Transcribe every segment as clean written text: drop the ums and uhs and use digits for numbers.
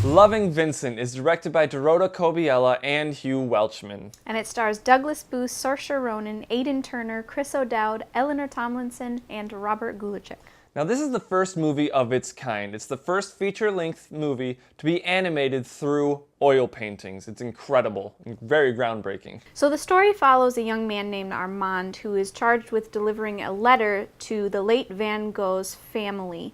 Loving Vincent is directed by Dorota, Kobiela, and Hugh Welchman. And it stars Douglas Booth, Saoirse Ronan, Aidan Turner, Chris O'Dowd, Eleanor Tomlinson, and Robert Gulichik. Now, this is the first movie of its kind. It's the first feature-length movie to be animated through oil paintings. It's incredible and very groundbreaking. So the story follows a young man named Armand who is charged with delivering a letter to the late Van Gogh's family.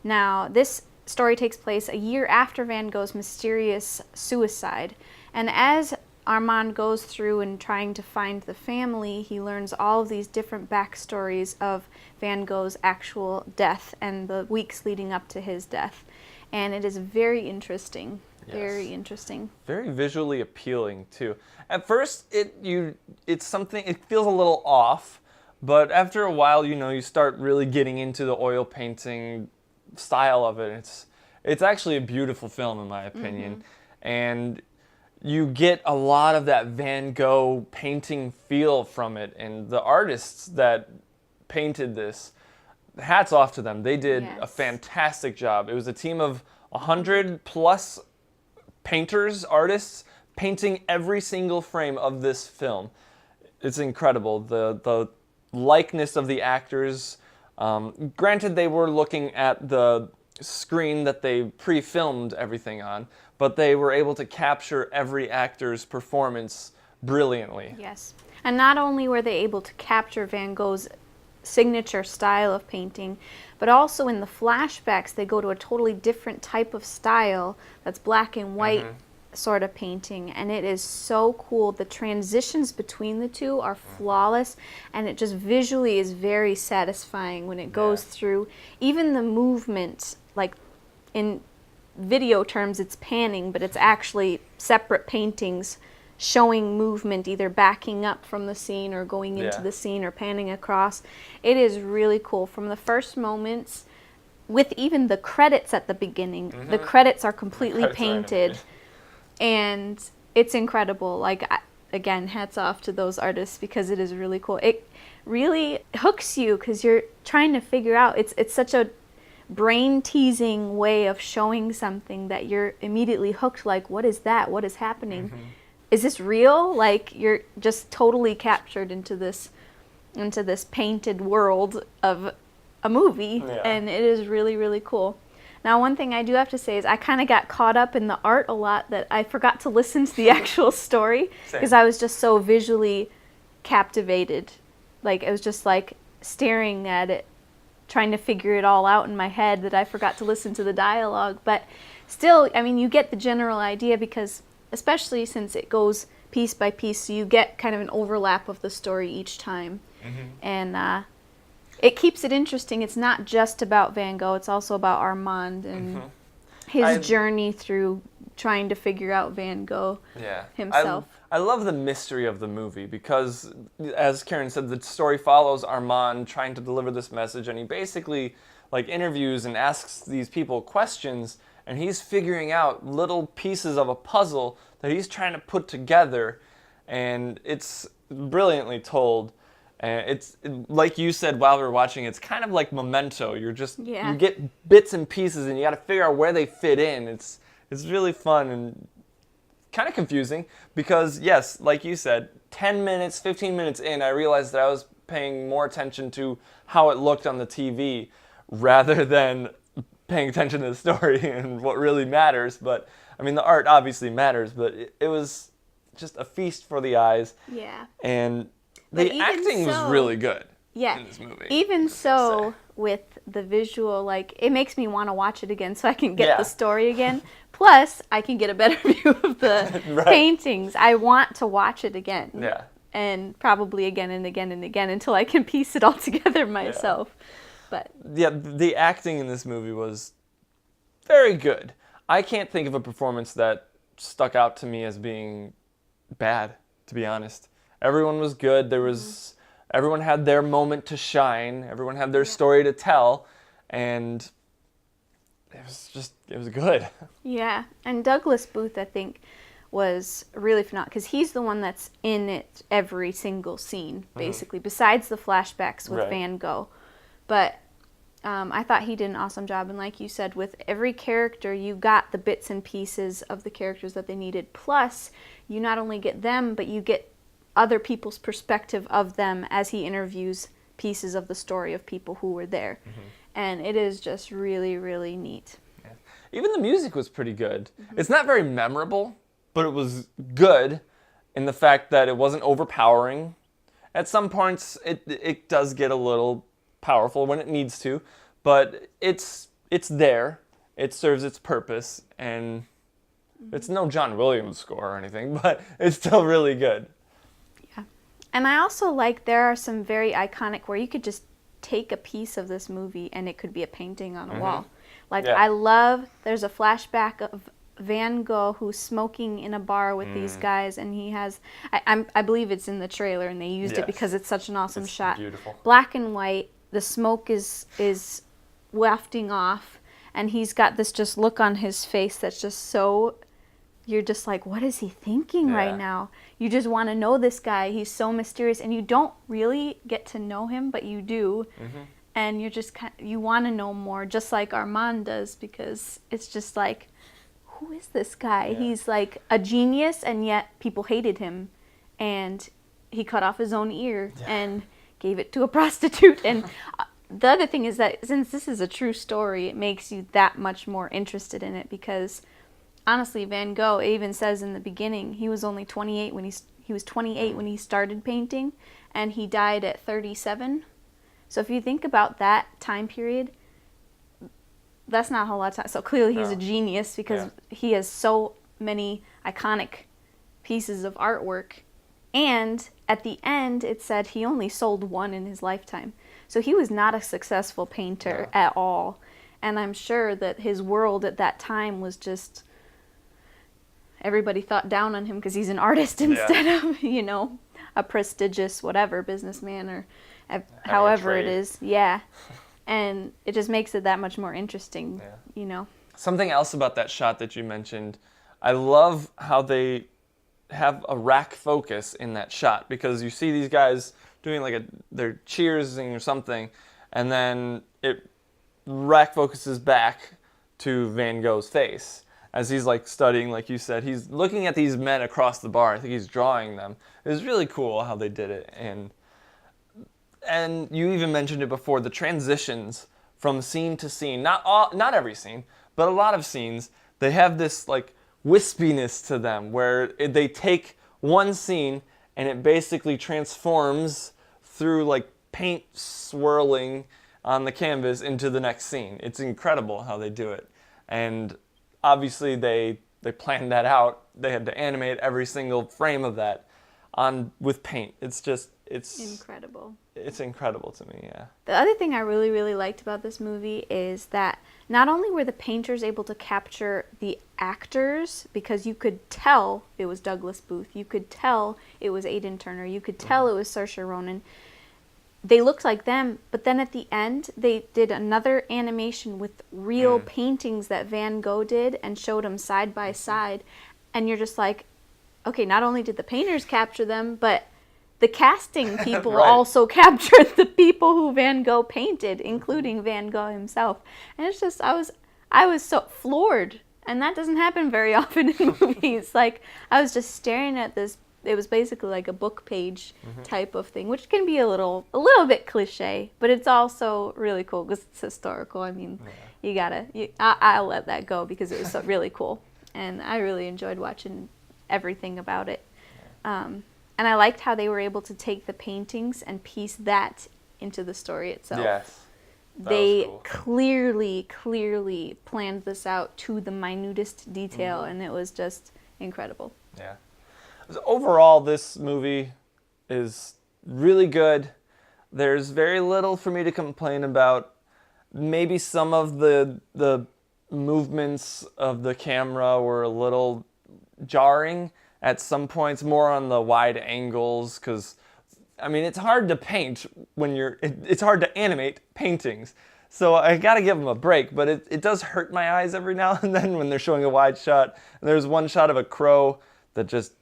Now, this story takes place a year after Van Gogh's mysterious suicide. And as Armand goes through and trying to find the family, he learns all of these different backstories of Van Gogh's actual death and the weeks leading up to his death. And it is very interesting. Yes. Very interesting. Very visually appealing too. At first it feels a little off, but after a while, you start really getting into the oil painting style of it. It's actually a beautiful film in my opinion. Mm-hmm. And you get a lot of that Van Gogh painting feel from it, and the artists that painted this, hats off to them. They did a fantastic job. It was a team of 100 plus painters, artists, painting every single frame of this film. It's incredible. The likeness of the actors. Granted, they were looking at the screen that they pre-filmed everything on, but they were able to capture every actor's performance brilliantly. Yes. And not only were they able to capture Van Gogh's signature style of painting, but also in the flashbacks they go to a totally different type of style that's black and white sort of painting, and it is so cool. The transitions between the two are flawless, and it just visually is very satisfying when it goes through. Even the movement, like in video terms it's panning, but it's actually separate paintings showing movement, either backing up from the scene or going into the scene or panning across. It is really cool. From the first moments, with even the credits at the beginning, the credits are completely painted. And it's incredible. Like, again, hats off to those artists because it is really cool. It really hooks you because you're trying to figure out. It's such a brain-teasing way of showing something that you're immediately hooked. Like, what is that? What is happening? Is this real? Like, you're just totally captured into this painted world of a movie, and it is really, really cool. Now, one thing I do have to say is I kind of got caught up in the art a lot that I forgot to listen to the actual story because I was just so visually captivated. Like, it was just like staring at it, trying to figure it all out in my head that I forgot to listen to the dialogue. But still, I mean, you get the general idea because, especially since it goes piece by piece, so you get kind of an overlap of the story each time. And it keeps it interesting. It's not just about Van Gogh. It's also about Armand and his journey through trying to figure out Van Gogh himself. I love the mystery of the movie because, as Karen said, the story follows Armand trying to deliver this message, and he basically interviews and asks these people questions, and he's figuring out little pieces of a puzzle that he's trying to put together, and it's brilliantly told. And it's like you said while we were watching, it's kind of like Memento. You get bits and pieces and you got to figure out where they fit in. It's really fun and kind of confusing because, yes, like you said, 10 minutes, 15 minutes in, I realized that I was paying more attention to how it looked on the TV rather than paying attention to the story and what really matters. But, I mean, the art obviously matters, but it was just a feast for the eyes. Yeah. And the acting was really good in this movie. Even so, with the visual, it makes me want to watch it again so I can get the story again. Plus, I can get a better view of the paintings. I want to watch it again. Yeah. And probably again and again and again until I can piece it all together myself. But the acting in this movie was very good. I can't think of a performance that stuck out to me as being bad, to be honest. Everyone was good. Everyone had their moment to shine. Everyone had their story to tell, and it was good. Yeah, and Douglas Booth, I think, was really phenomenal because he's the one that's in it every single scene, basically, besides the flashbacks with Van Gogh. But I thought he did an awesome job. And like you said, with every character, you got the bits and pieces of the characters that they needed. Plus, you not only get them, but you get other people's perspective of them as he interviews pieces of the story of people who were there. And it is just really, really neat. Yeah. Even the music was pretty good. It's not very memorable, but it was good in the fact that it wasn't overpowering. At some points, it does get a little powerful when it needs to, but it's there. It serves its purpose, and it's no John Williams score or anything, but it's still really good. Yeah. And I also like there are some very iconic where you could just take a piece of this movie and it could be a painting on a wall. Like I love, there's a flashback of Van Gogh who's smoking in a bar with these guys, and he has, I believe it's in the trailer, and they used it because it's such an awesome shot. Beautiful. Black and white, the smoke is wafting off, and he's got this just look on his face that's just so, you're just like, what is he thinking right now? You just want to know this guy. He's so mysterious, and you don't really get to know him, but you do. And you're just you want to know more, just like Armand does, because it's just like, who is this guy? He's like a genius, and yet people hated him, and he cut off his own ear and gave it to a prostitute. And the other thing is that since this is a true story, it makes you that much more interested in it, because honestly, Van Gogh, it even says in the beginning, he was only 28 when he was 28 when he started painting, and he died at 37. So if you think about that time period, that's not a whole lot of time. So clearly he's a genius, because he has so many iconic pieces of artwork. And at the end, it said he only sold one in his lifetime. So he was not a successful painter at all. And I'm sure that his world at that time was just, everybody thought down on him because he's an artist instead of, you know, a prestigious whatever businessman or however it is. Yeah. And it just makes it that much more interesting, you know. Something else about that shot that you mentioned, I love how they have a rack focus in that shot, because you see these guys doing like they're cheersing or something, and then it rack focuses back to Van Gogh's face as he's like studying, like you said. He's looking at these men across the bar. I think he's drawing them. It was really cool how they did it. And you even mentioned it before, the transitions from scene to scene. Not every scene, but a lot of scenes, they have this like wispiness to them where they take one scene and it basically transforms through like paint swirling on the canvas into the next scene. It's incredible how they do it. And obviously they planned that out. They had to animate every single frame of that with paint. It's incredible. It's incredible to me, yeah. The other thing I really, really liked about this movie is that not only were the painters able to capture the actors, because you could tell it was Douglas Booth, you could tell it was Aidan Turner, you could tell it was Saoirse Ronan. They looked like them, but then at the end, they did another animation with real paintings that Van Gogh did and showed them side by side. And you're just like, okay, not only did the painters capture them, but the casting people also captured the people who Van Gogh painted, including Van Gogh himself. And it's just, I was so floored. And that doesn't happen very often in movies. Like, I was just staring at this. It was basically like a book page type of thing, which can be a little bit cliche, but it's also really cool because it's historical. I mean, I'll let that go because it was so really cool. And I really enjoyed watching everything about it. And I liked how they were able to take the paintings and piece that into the story itself. Yes. They clearly planned this out to the minutest detail, and it was just incredible. Yeah. Overall, this movie is really good. There's very little for me to complain about. Maybe some of the movements of the camera were a little jarring at some points, more on the wide angles, because I mean, it's hard to paint when it's hard to animate paintings. So I got to give them a break, but it does hurt my eyes every now and then when they're showing a wide shot. And there's one shot of a crow that just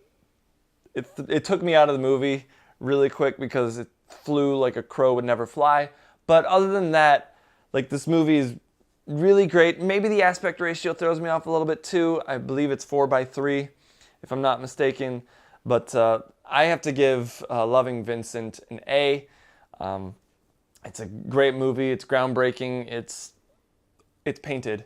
it took me out of the movie really quick because it flew like a crow would never fly. But other than that, like, this movie is really great. Maybe the aspect ratio throws me off a little bit too. I believe it's 4:3, if I'm not mistaken. But I have to give Loving Vincent an A. It's a great movie. It's groundbreaking. It's painted.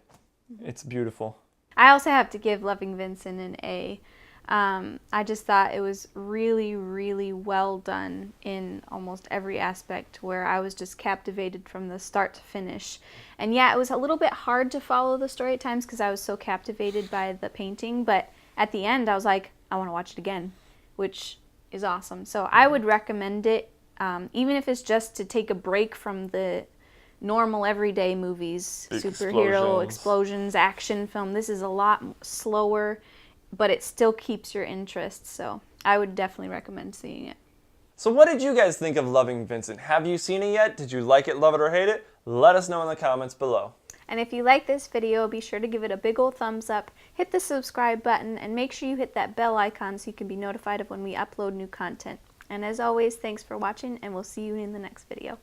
It's beautiful. I also have to give Loving Vincent an A. I just thought it was really, really well done in almost every aspect, where I was just captivated from the start to finish. And yeah, it was a little bit hard to follow the story at times because I was so captivated by the painting, but at the end I was like, I want to watch it again, which is awesome. So I would recommend it, even if it's just to take a break from the normal everyday movies, superhero explosions, action film. This is a lot slower, but it still keeps your interest, so I would definitely recommend seeing it. So what did you guys think of Loving Vincent? Have you seen it yet? Did you like it, love it, or hate it? Let us know in the comments below. And if you like this video, be sure to give it a big old thumbs up, hit the subscribe button, and make sure you hit that bell icon so you can be notified of when we upload new content. And as always, thanks for watching, and we'll see you in the next video.